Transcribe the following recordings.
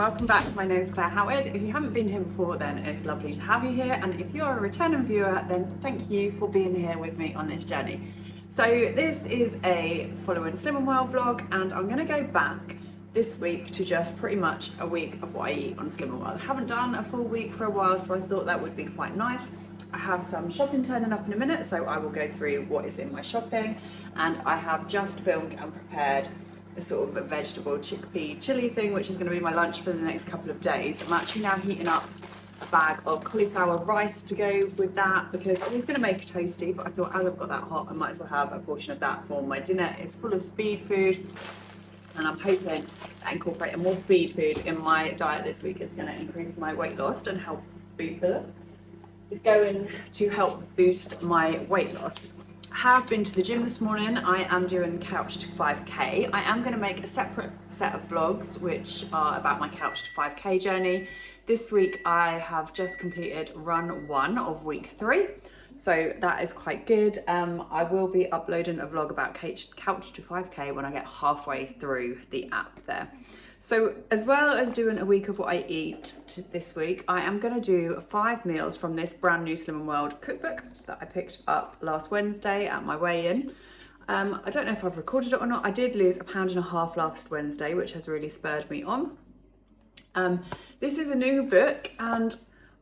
welcome back. My name is Claire Howard. If you haven't been here before, then it's lovely to have you here, and if you're a returning viewer, then thank you for being here with me on this journey. So this is a following Slim and Well vlog, and I'm going to go back this week to just pretty much a week of what I eat on Slim and Well. I haven't done a full week for a while, so I thought that would be quite nice. I have some shopping turning up in a minute, so I will go through what is in my shopping, and I have just filmed and prepared a sort of a vegetable chickpea chili thing, which is going to be my lunch for the next couple of days. I'm actually now heating up a bag of cauliflower rice to go with that, because I was going to make a toasty, but I thought as I've got that hot, I might as well have a portion of that for my dinner. It's full of speed food, and I'm hoping that incorporating more speed food in my diet this week is going to increase my weight loss and help boost it. It's going to help boost my weight loss. I have been to the gym this morning. I am doing Couch to 5k. I am going to make a separate set of vlogs which are about my Couch to 5k journey. This week I have just completed run 1 of week 3, so that is quite good. I will be uploading a vlog about Couch to 5k when I get halfway through the app there. So as well as doing a week of what I eat this week, I am going to do 5 meals from this brand new Slim and Well cookbook that I picked up last Wednesday at my weigh-in. I don't know if I've recorded it or not. I did lose 1.5 pounds last Wednesday, which has really spurred me on. This is a new book, and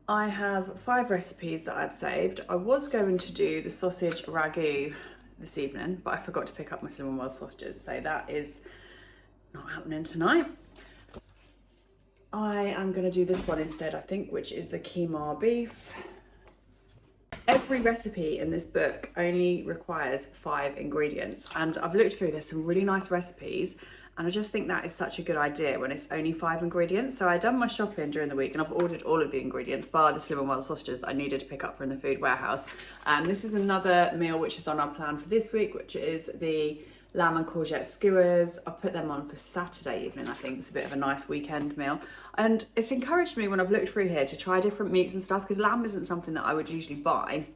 I have 5 recipes that I've saved. I was going to do the sausage ragu this evening, but I forgot to pick up my Slim and Well sausages, so that is not happening tonight. I am going to do this one instead, I think, which is the keema beef. Every recipe in this book only requires 5 ingredients, and I've looked through, there's some really nice recipes, and I just think that is such a good idea when it's only 5 ingredients. So I done my shopping during the week, and I've ordered all of the ingredients bar the Slim and Well sausages that I needed to pick up from the food warehouse. This is another meal which is on our plan for this week, which is the lamb and courgette skewers. I'll put them on for Saturday evening. I think it's a bit of a nice weekend meal, and it's encouraged me when I've looked through here to try different meats and stuff, because lamb isn't something that I would usually buy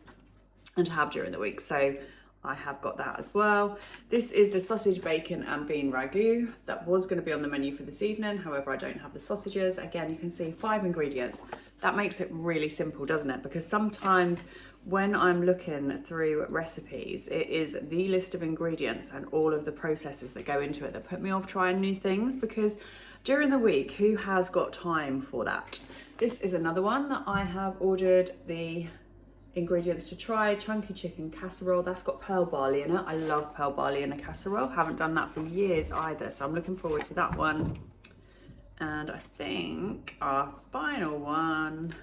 and have during the week, so I have got that as well. This is the sausage, bacon and bean ragu that was going to be on the menu for this evening. However, I don't have the sausages. Again, you can see 5 ingredients. That makes it really simple, doesn't it? Because sometimes when I'm looking through recipes, it is the list of ingredients and all of the processes that go into it that put me off trying new things, because during the week, who has got time for that? This is another one that I have ordered the ingredients to try. Chunky chicken casserole. That's got pearl barley in it. I love pearl barley in a casserole. Haven't done that for years either, so I'm looking forward to that one. And I think our final one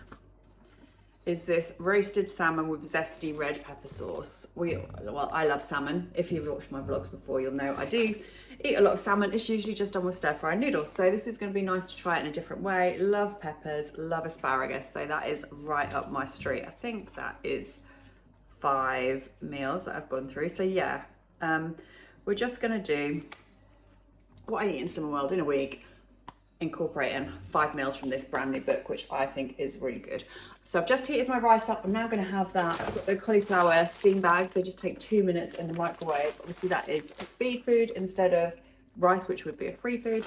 is this roasted salmon with zesty red pepper sauce. Well, I love salmon. If you've watched my vlogs before, you'll know I do eat a lot of salmon. It's usually just done with stir-fried noodles, so this is going to be nice to try it in a different way. Love peppers, love asparagus, so that is right up my street. I think that is 5 meals that I've gone through. So yeah, we're just going to do what I eat in Slim and Well in a week, incorporating 5 meals from this brand new book, which I think is really good. So I've just heated my rice up. I'm now going to have that. I've got the cauliflower steam bags. They just take 2 minutes in the microwave. Obviously that is a speed food instead of rice, which would be a free food.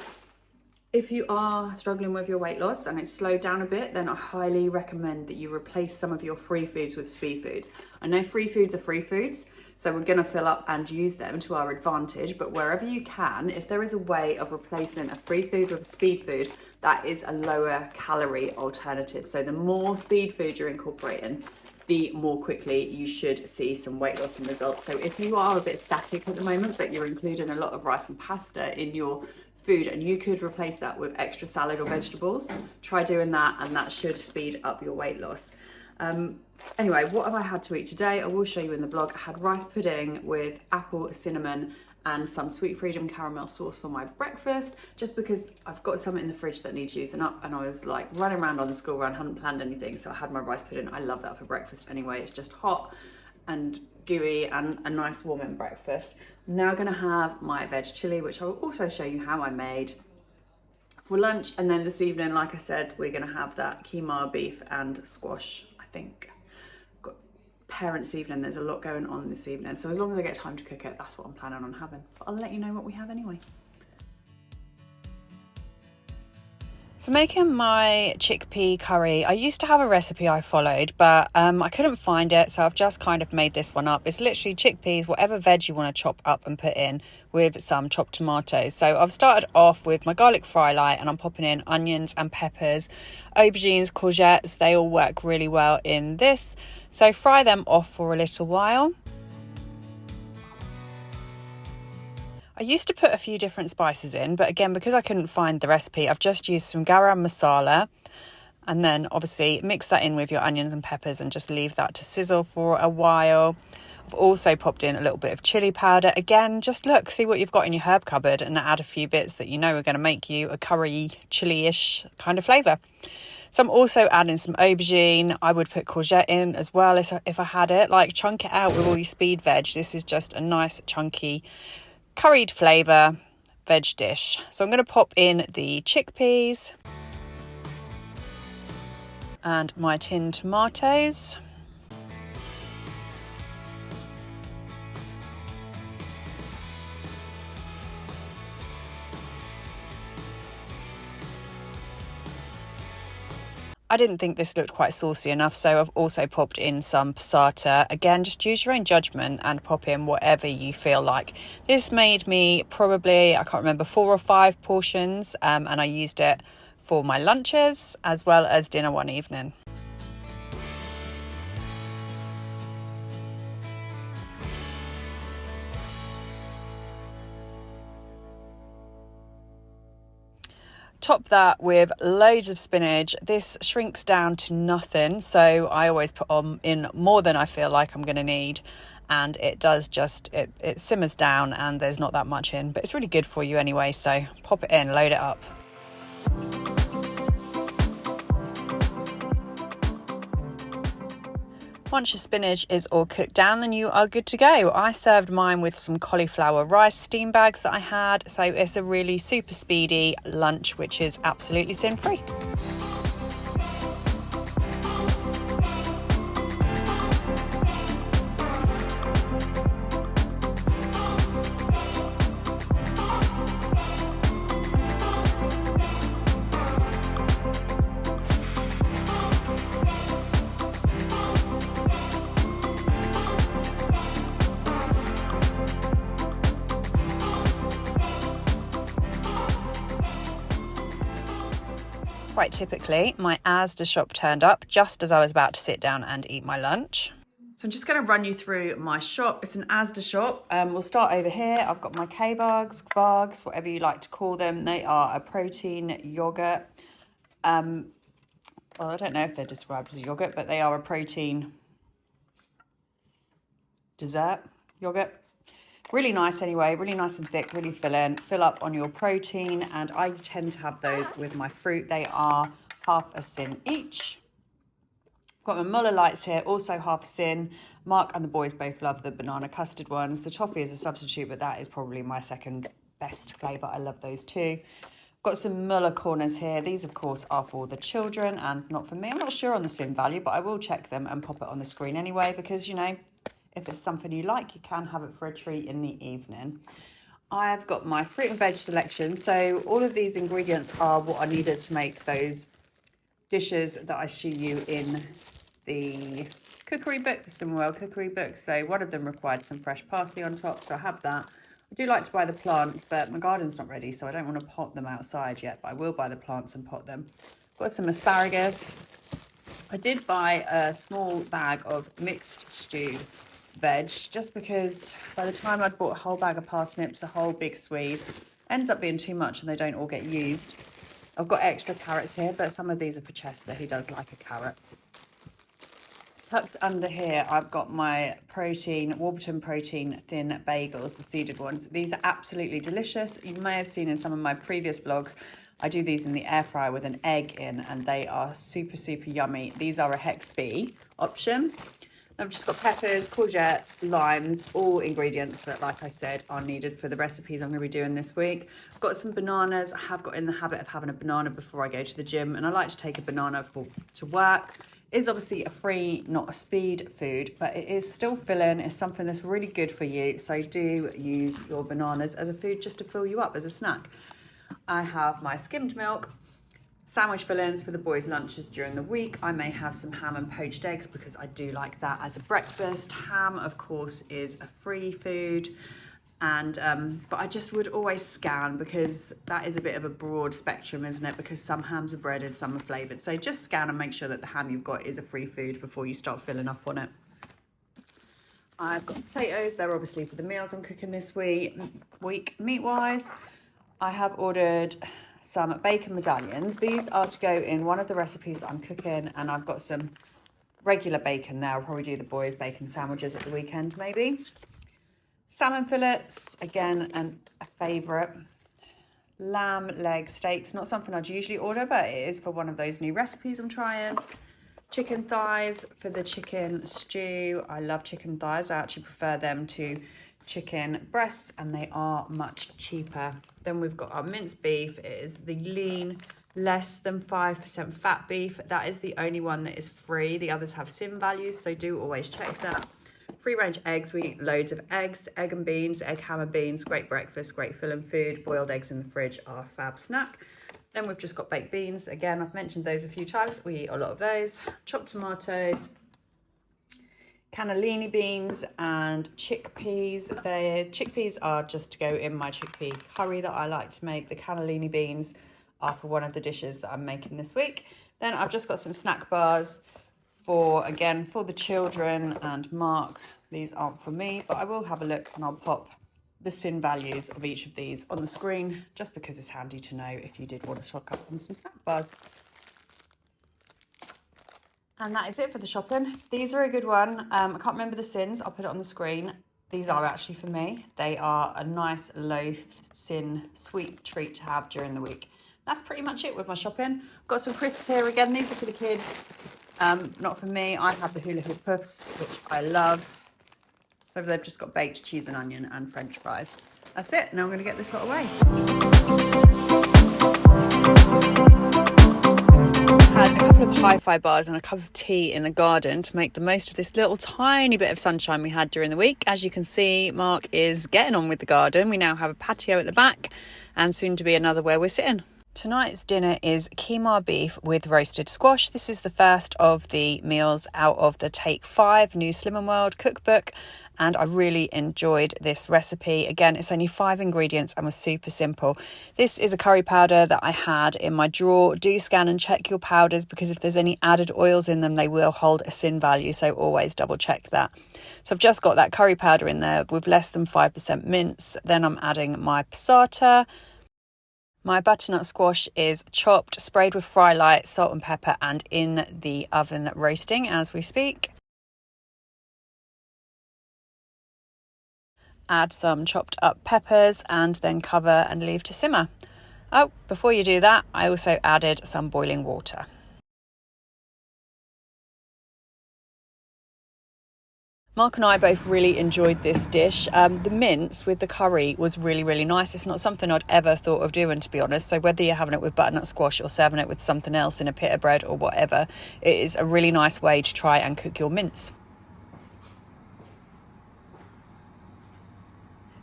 If you are struggling with your weight loss and it's slowed down a bit, then I highly recommend that you replace some of your free foods with speed foods. I know free foods are free foods, so we're going to fill up and use them to our advantage, but wherever you can, if there is a way of replacing a free food with a speed food, that is a lower calorie alternative. So the more speed food you're incorporating, the more quickly you should see some weight loss and results. So if you are a bit static at the moment, but you're including a lot of rice and pasta in your food, and you could replace that with extra salad or vegetables, try doing that, and that should speed up your weight loss. Anyway, what have I had to eat today? I will show you in the vlog. I had rice pudding with apple, cinnamon and some Sweet Freedom caramel sauce for my breakfast, just because I've got some in the fridge that needs using up, and I was like running around on the school run, hadn't planned anything, so I had my rice pudding. I love that for breakfast anyway. It's just hot and gooey and a nice warming breakfast. I'm now going to have my veg chili, which I will also show you how I made for lunch, and then this evening, like I said, we're going to have that keema beef and squash. I think I've got parents' evening. There's a lot going on this evening, so as long as I get time to cook it, that's what I'm planning on having. But I'll let you know what we have anyway. So making my chickpea curry, I used to have a recipe I followed, but I couldn't find it, so I've just kind of made this one up. It's literally chickpeas, whatever veg you want to chop up and put in, with some chopped tomatoes. So I've started off with my garlic fry light, and I'm popping in onions and peppers, aubergines, courgettes. They all work really well in this. So fry them off for a little while. I used to put a few different spices in, but again, because I couldn't find the recipe, I've just used some garam masala, and then obviously mix that in with your onions and peppers and just leave that to sizzle for a while. I've also popped in a little bit of chili powder. Again, just look, see what you've got in your herb cupboard and add a few bits that you know are going to make you a curry, chili-ish kind of flavour. So I'm also adding some aubergine. I would put courgette in as well if I had it. Like, chunk it out with all your speed veg. This is just a nice chunky curried flavour veg dish. So I'm going to pop in the chickpeas and my tinned tomatoes. I didn't think this looked quite saucy enough, so I've also popped in some passata. Again, just use your own judgment and pop in whatever you feel like. This made me probably, I can't remember, 4 or 5 portions, and I used it for my lunches as well as dinner one evening. Top that with loads of spinach. This shrinks down to nothing, so I always put in more than I feel like I'm going to need, and it does just, it simmers down and there's not that much in, but it's really good for you anyway, so pop it in, load it up. Once your spinach is all cooked down, then you are good to go. I served mine with some cauliflower rice steam bags that I had, so it's a really super speedy lunch, which is absolutely sin-free. Quite typically, my Asda shop turned up just as I was about to sit down and eat my lunch. So I'm just going to run you through my shop. It's an Asda shop. We'll start over here. I've got my K-Bugs, whatever you like to call them. They are a protein yogurt. Well, I don't know if they're described as a yogurt, but they are a protein dessert yogurt. Really nice anyway, really nice and thick, really filling. Fill up on your protein, and I tend to have those with my fruit. They are half a sin each. Got my Muller Lights here, also half a sin. Mark and the boys both love the banana custard ones. The toffee is a substitute, but that is probably my second best flavour. I love those too. Got some Muller corners here. These, of course, are for the children and not for me. I'm not sure on the sin value, but I will check them and pop it on the screen anyway, because, you know, if it's something you like, you can have it for a treat in the evening. I've got my fruit and veg selection. So all of these ingredients are what I needed to make those dishes that I show you in the cookery book, the Slim World cookery book. So one of them required some fresh parsley on top, so I have that. I do like to buy the plants, but my garden's not ready, so I don't want to pot them outside yet, but I will buy the plants and pot them. Got some asparagus. I did buy a small bag of mixed stewed veg, just because by the time I'd bought a whole bag of parsnips, a whole big swede, ends up being too much and they don't all get used. I've got extra carrots here, but some of these are for Chester. He does like a carrot. Tucked under here, I've got my Warburton protein thin bagels, the seeded ones. These are absolutely delicious. You may have seen in some of my previous vlogs, I do these in the air fryer with an egg in, and they are super, super yummy. These are a Hex B option. I've just got peppers, courgettes, limes, all ingredients that, like I said, are needed for the recipes I'm going to be doing this week. I've got some bananas. I have got in the habit of having a banana before I go to the gym, and I like to take a banana to work. It's obviously a free, not a speed food, but it is still filling. It's something that's really good for you, so do use your bananas as a food just to fill you up as a snack. I have my skimmed milk, Sandwich fillings for the boys' lunches during the week. I may have some ham and poached eggs because I do like that as a breakfast. Ham, of course, is a free food. And but I just would always scan, because that is a bit of a broad spectrum, isn't it? Because some hams are breaded, some are flavoured. So just scan and make sure that the ham you've got is a free food before you start filling up on it. I've got potatoes. They're obviously for the meals I'm cooking this week. Meat-wise, I have ordered some bacon medallions. These are to go in one of the recipes that I'm cooking, and I've got some regular bacon there. I'll probably do the boys' bacon sandwiches at the weekend, maybe. Salmon fillets, again, a favourite. Lamb leg steaks, not something I'd usually order, but it is for one of those new recipes I'm trying. Chicken thighs for the chicken stew. I love chicken thighs. I actually prefer them to chicken breasts, and they are much cheaper. Then we've got our minced beef. It is the lean, less than 5% fat beef. That is the only one that is free. The others have SIN values, so do always check that. Free range eggs. We eat loads of eggs, egg and beans, egg, ham and beans. Great breakfast, great filling food. Boiled eggs in the fridge are a fab snack. Then we've just got baked beans. Again, I've mentioned those a few times. We eat a lot of those. Chopped tomatoes, cannellini beans, and chickpeas. The chickpeas are just to go in my chickpea curry that I like to make. The cannellini beans are for one of the dishes that I'm making this week. Then I've just got some snack bars for the children and Mark. These aren't for me, but I will have a look and I'll pop the SIN values of each of these on the screen, just because it's handy to know if you did want to stock up on some snack bars. And that is it for the shopping. These are a good one. I can't remember the SINs. I'll put it on the screen. These are actually for me. They are a nice low SIN sweet treat to have during the week. That's pretty much it with my shopping. Got some crisps here again. These are for the kids. Not for me. I have the hula hoop puffs, which I love. So they've just got baked cheese and onion and French fries. That's it. Now I'm going to get this lot away. Had a couple of hi-fi bars and a cup of tea in the garden to make the most of this little tiny bit of sunshine we had during the week. As you can see, Mark is getting on with the garden. We now have a patio at the back and soon to be another where we're sitting. Tonight's dinner is keema beef with roasted squash. This is the first of the meals out of the Take 5 New Slimming World cookbook, and I really enjoyed this recipe. Again, it's only 5 ingredients and was super simple. This is a curry powder that I had in my drawer. Do scan and check your powders, because if there's any added oils in them, they will hold a SIN value, so always double check that. So I've just got that curry powder in there with less than 5% mince. Then I'm adding my passata. My butternut squash is chopped, sprayed with fry light, salt and pepper, and in the oven roasting as we speak. Add some chopped up peppers and then cover and leave to simmer. Oh, before you do that, I also added some boiling water. Mark and I both really enjoyed this dish. The mince with the curry was really, really nice. It's not something I'd ever thought of doing, to be honest. So whether you're having it with butternut squash or serving it with something else in a pita bread or whatever, it is a really nice way to try and cook your mince.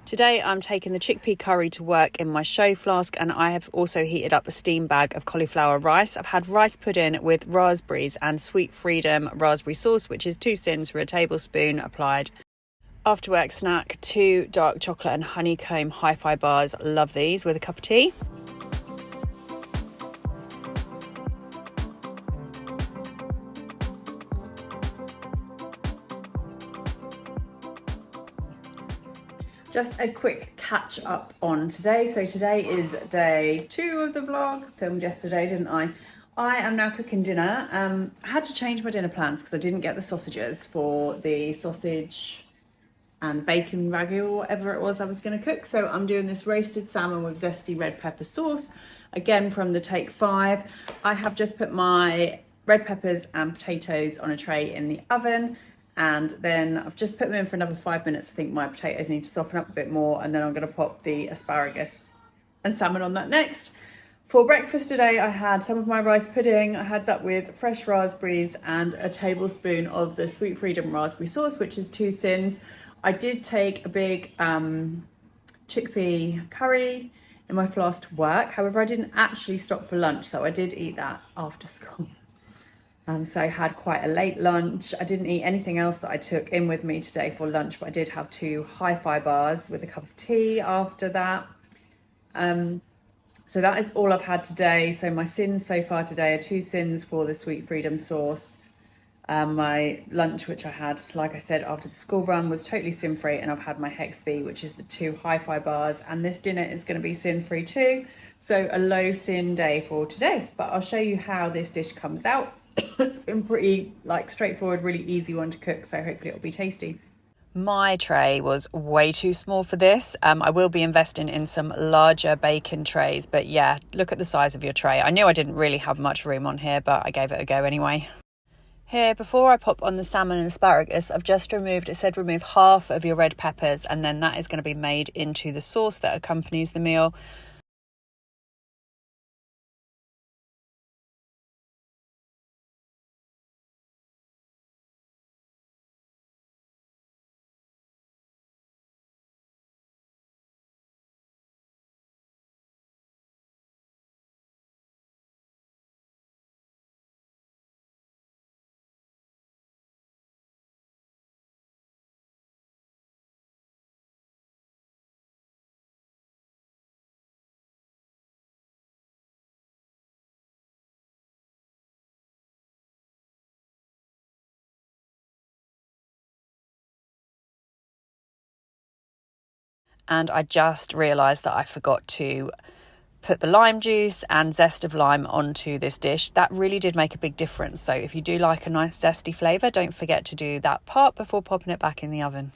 Today I'm taking the chickpea curry to work in my show flask, and I have also heated up a steam bag of cauliflower rice. I've had rice pudding with raspberries and Sweet Freedom raspberry sauce, which is 2 SINs for a tablespoon applied. After work snack, 2 dark chocolate and honeycomb hi-fi bars. Love these with a cup of tea. Just a quick catch up on today. So today is day 2 of the vlog. Filmed yesterday, didn't I? I am now cooking dinner. I had to change my dinner plans because I didn't get the sausages for the sausage and bacon ragu or whatever it was I was going to cook. So I'm doing this roasted salmon with zesty red pepper sauce, again from the Take 5. I have just put my red peppers and potatoes on a tray in the oven. And then I've just put them in for another 5 minutes. I think my potatoes need to soften up a bit more, and then I'm going to pop the asparagus and salmon on that next. For breakfast today, I had some of my rice pudding. I had that with fresh raspberries and a tablespoon of the Sweet Freedom raspberry sauce, which is 2 SINs. I did take a big chickpea curry in my flask to work. However, I didn't actually stop for lunch, so I did eat that after school. So I had quite a late lunch. I didn't eat anything else that I took in with me today for lunch, but I did have 2 hi-fi bars with a cup of tea after that. So that is all I've had today. So my sins so far today are 2 sins for the Sweet Freedom sauce. My lunch, which I had, like I said, after the school run, was totally sin-free, and I've had my Hex B, which is the 2 hi-fi bars, and this dinner is going to be sin-free too. So a low sin day for today, but I'll show you how this dish comes out. It's been pretty straightforward, really easy one to cook, so hopefully it'll be tasty. My tray was way too small for this. I will be investing in some larger bacon trays, but yeah, look at the size of your tray. I knew I didn't really have much room on here, but I gave it a go anyway. Here, before I pop on the salmon and asparagus, I've just removed, it said remove half of your red peppers, and then that is going to be made into the sauce that accompanies the meal. And I just realised that I forgot to put the lime juice and zest of lime onto this dish. That really did make a big difference. So if you do like a nice zesty flavour, don't forget to do that part before popping it back in the oven.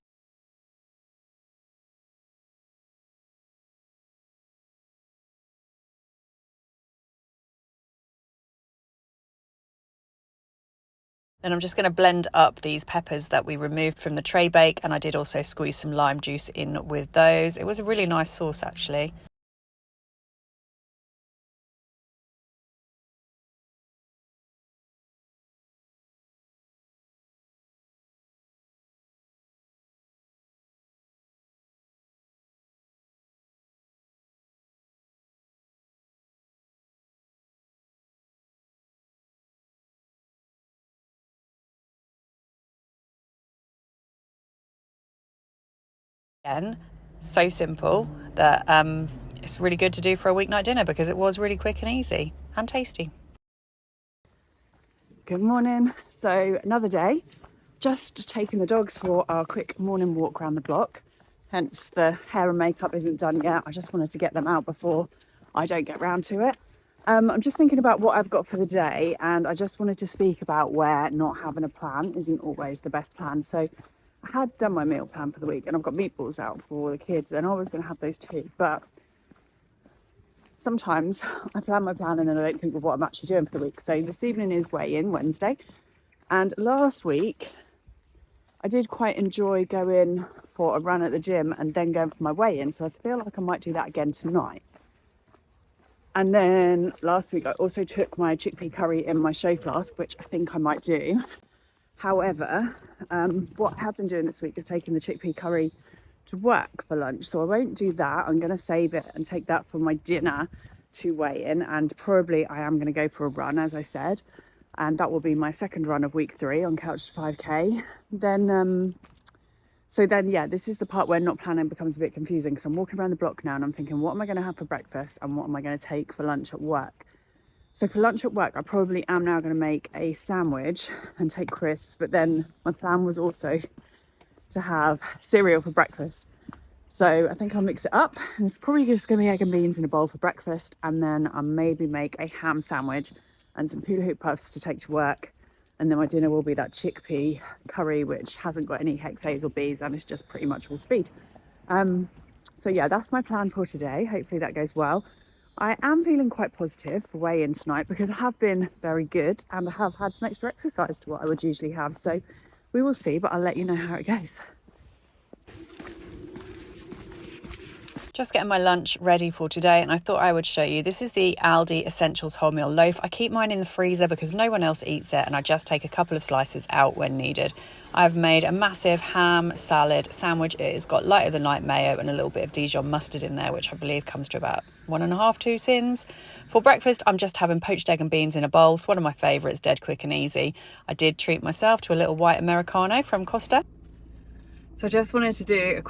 And I'm just going to blend up these peppers that we removed from the tray bake, and I did also squeeze some lime juice in with those. It was a really nice sauce actually. Again, so simple that it's really good to do for a weeknight dinner because it was really quick and easy and tasty. Good morning. So another day, just taking the dogs for our quick morning walk around the block. Hence the hair and makeup isn't done yet. I just wanted to get them out before I don't get round to it. I'm just thinking about what I've got for the day, and I just wanted to speak about where not having a plan isn't always the best plan. So I had done my meal plan for the week, and I've got meatballs out for the kids, and I was going to have those too, but sometimes I plan my plan and then I don't think of what I'm actually doing for the week. So this evening is weigh-in Wednesday, and last week I did quite enjoy going for a run at the gym and then going for my weigh-in, so I feel like I might do that again tonight. And then last week I also took my chickpea curry in my show flask, which I think I might do. However, what I have been doing this week is taking the chickpea curry to work for lunch, so I won't do that. I'm going to save it and take that for my dinner to weigh in, and probably I am going to go for a run, as I said, and that will be my second run of week 3 on Couch to 5k. Then yeah, this is the part where not planning becomes a bit confusing, because I'm walking around the block now and I'm thinking, what am I going to have for breakfast and what am I going to take for lunch at work? So for lunch at work, I probably am now going to make a sandwich and take crisps, but then my plan was also to have cereal for breakfast. So I think I'll mix it up, and it's probably just going to be egg and beans in a bowl for breakfast, and then I'll maybe make a ham sandwich and some hula hoop puffs to take to work. And then my dinner will be that chickpea curry, which hasn't got any Hex A's or B's, and it's just pretty much all speed. So yeah, that's my plan for today. Hopefully that goes well. I am feeling quite positive for weigh-in tonight because I have been very good and I have had some extra exercise to what I would usually have. So we will see, but I'll let you know how it goes. Just getting my lunch ready for today, and I thought I would show you. This is the Aldi Essentials wholemeal loaf. I keep mine in the freezer because no one else eats it, and I just take a couple of slices out when needed. I've made a massive ham salad sandwich. It has got lighter than light mayo and a little bit of Dijon mustard in there, which I believe comes to about 1.5, 2 sins. For breakfast, I'm just having poached egg and beans in a bowl. It's one of my favourites, dead quick and easy. I did treat myself to a little white Americano from Costa. So I just wanted to do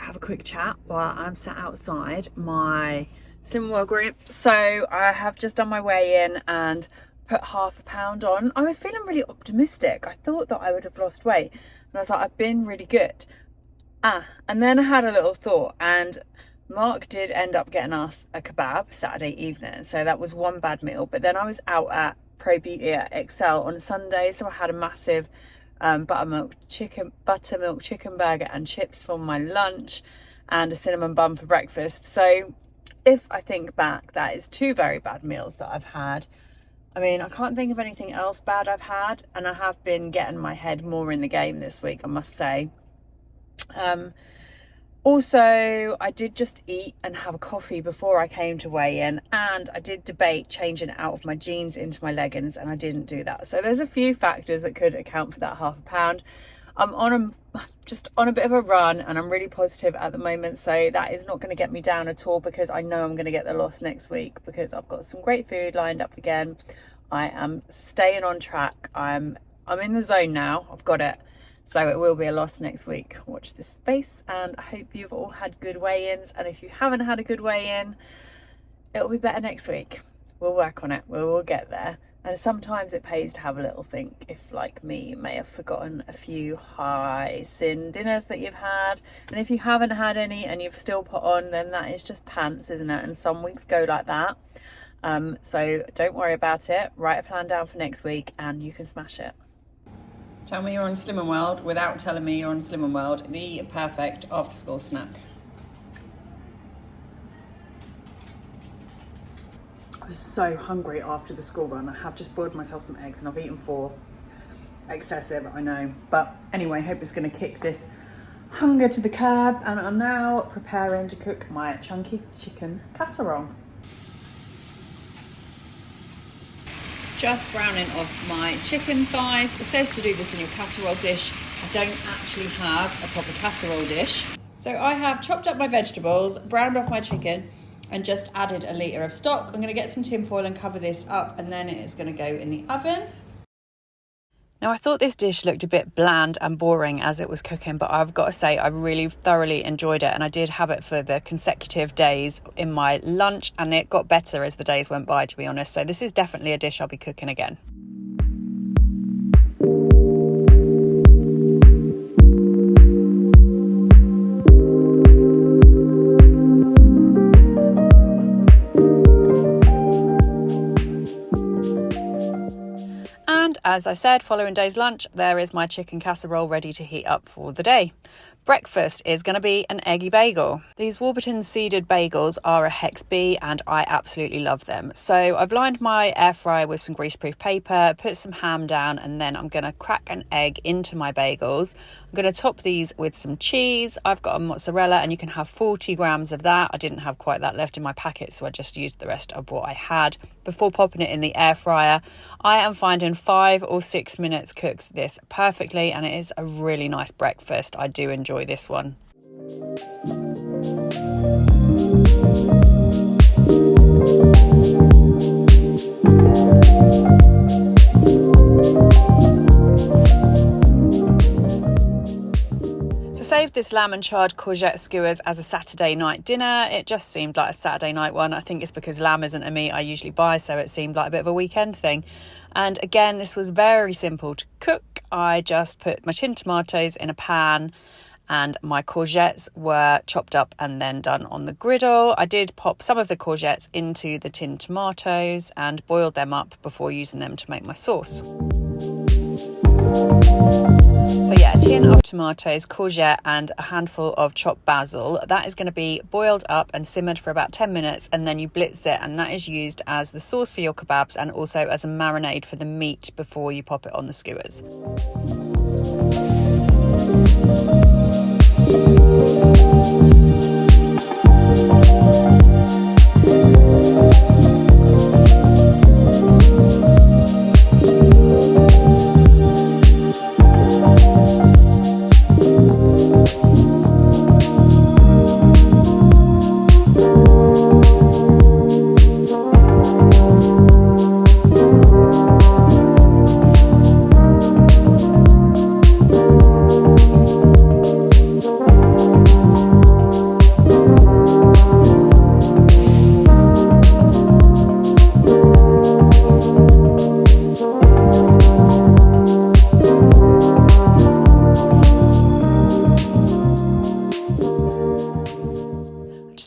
have a quick chat while I'm sat outside my Slim World group. So I have just done my weigh in and put ½ pound on. I was feeling really optimistic. I thought that I would have lost weight, and I was like, I've been really good. And then I had a little thought, and Mark did end up getting us a kebab Saturday evening, so that was one bad meal. But then I was out at Pro Beauty at Excel on Sunday, so I had a massive buttermilk chicken burger and chips for my lunch, and a cinnamon bun for breakfast. So if I think back, that is 2 very bad meals that I've had. I mean, I can't think of anything else bad I've had, and I have been getting my head more in the game this week, I must say. Also, I did just eat and have a coffee before I came to weigh in, and I did debate changing out of my jeans into my leggings, and I didn't do that. So there's a few factors that could account for that ½ pound. I'm just on a bit of a run, and I'm really positive at the moment, so that is not going to get me down at all, because I know I'm going to get the loss next week because I've got some great food lined up again. I am staying on track. I'm in the zone now. I've got it. So it will be a loss next week. Watch this space, and I hope you've all had good weigh-ins. And if you haven't had a good weigh-in, it'll be better next week. We'll work on it. We will get there. And sometimes it pays to have a little think. If, like me, you may have forgotten a few high-sin dinners that you've had. And if you haven't had any and you've still put on, then that is just pants, isn't it? And some weeks go like that. So don't worry about it. Write a plan down for next week and you can smash it. Tell me you're on Slim & World without telling me you're on Slim & World. The perfect after-school snack. I was so hungry after the school run. I have just boiled myself some eggs and I've eaten 4. Excessive, I know. But anyway, I hope it's going to kick this hunger to the curb. And I'm now preparing to cook my chunky chicken casserole. Just browning off my chicken thighs. It says to do this in your casserole dish. I don't actually have a proper casserole dish. So I have chopped up my vegetables, browned off my chicken, and just added a litre of stock. I'm going to get some tin foil and cover this up, and then it is going to go in the oven. Now, I thought this dish looked a bit bland and boring as it was cooking, but I've got to say I really thoroughly enjoyed it, and I did have it for the consecutive days in my lunch, and it got better as the days went by, to be honest. So this is definitely a dish I'll be cooking again. As I said, following day's lunch, there is my chicken casserole ready to heat up for the day. Breakfast is going to be an eggy bagel. These Warburton seeded bagels are a Hex B and I absolutely love them. So I've lined my air fryer with some greaseproof paper, put some ham down, and then I'm going to crack an egg into my bagels. I'm going to top these with some cheese. I've got a mozzarella and you can have 40 grams of that. I didn't have quite that left in my packet, so I just used the rest of what I had before popping it in the air fryer. I am finding 5 or 6 minutes cooks this perfectly, and it is a really nice breakfast. I do enjoy this one. Saved this lamb and chard courgette skewers as a Saturday night dinner. It just seemed like a Saturday night one. I think it's because lamb isn't a meat I usually buy, so it seemed like a bit of a weekend thing. And again, this was very simple to cook. I just put my tinned tomatoes in a pan, and my courgettes were chopped up and then done on the griddle. I did pop some of the courgettes into the tinned tomatoes and boiled them up before using them to make my sauce. So yeah, a tin of tomatoes, courgette and a handful of chopped basil. That is going to be boiled up and simmered for about 10 minutes, and then you blitz it, and that is used as the sauce for your kebabs and also as a marinade for the meat before you pop it on the skewers.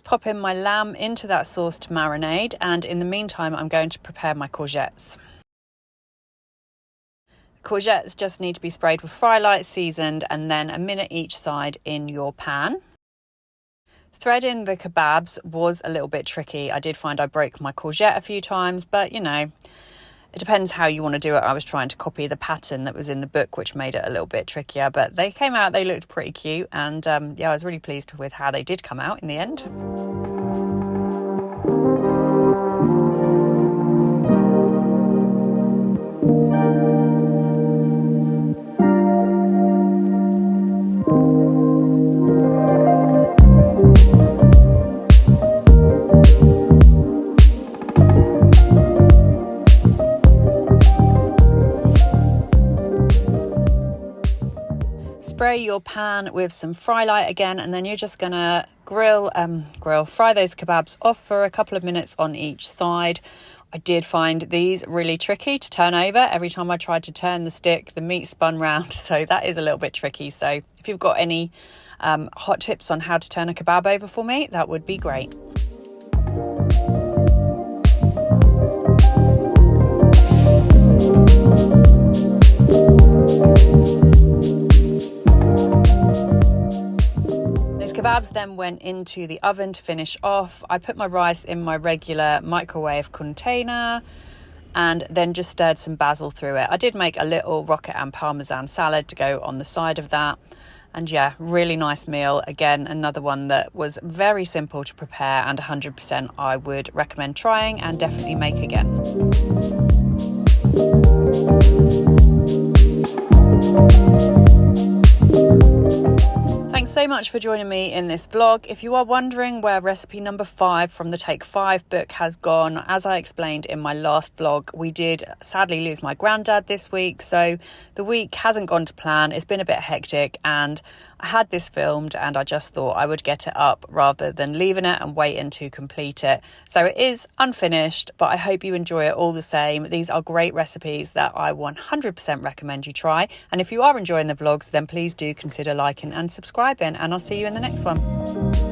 Popping my lamb into that sauce to marinade, and in the meantime I'm going to prepare my courgettes. Courgettes just need to be sprayed with fry light, seasoned, and then a minute each side in your pan. Threading the kebabs was a little bit tricky. I did find I broke my courgette a few times, but you know, it depends how you want to do it. I was trying to copy the pattern that was in the book, which made it a little bit trickier, but they came out, they looked pretty cute, and yeah, I was really pleased with how they did come out in the end. Spray your pan with some fry light again, and then you're just gonna fry those kebabs off for a couple of minutes on each side. I did find these really tricky to turn over. Every time I tried to turn the stick, the meat spun round, so that is a little bit tricky. So if you've got any hot tips on how to turn a kebab over for me, that would be great. Kebabs then went into the oven to finish off. I put my rice in my regular microwave container and then just stirred some basil through it. I did make a little rocket and parmesan salad to go on the side of that. And yeah, really nice meal. Again, another one that was very simple to prepare and 100% I would recommend trying and definitely make again. Thanks so much for joining me in this vlog. If you are wondering where recipe number 5 from the Take 5 book has gone, as I explained in my last vlog, we did sadly lose my granddad this week, so the week hasn't gone to plan. It's been a bit hectic and I had this filmed and I just thought I would get it up rather than leaving it and waiting to complete it. So it is unfinished, but I hope you enjoy it all the same. These are great recipes that I 100% recommend you try. And if you are enjoying the vlogs, then please do consider liking and subscribing, and I'll see you in the next one.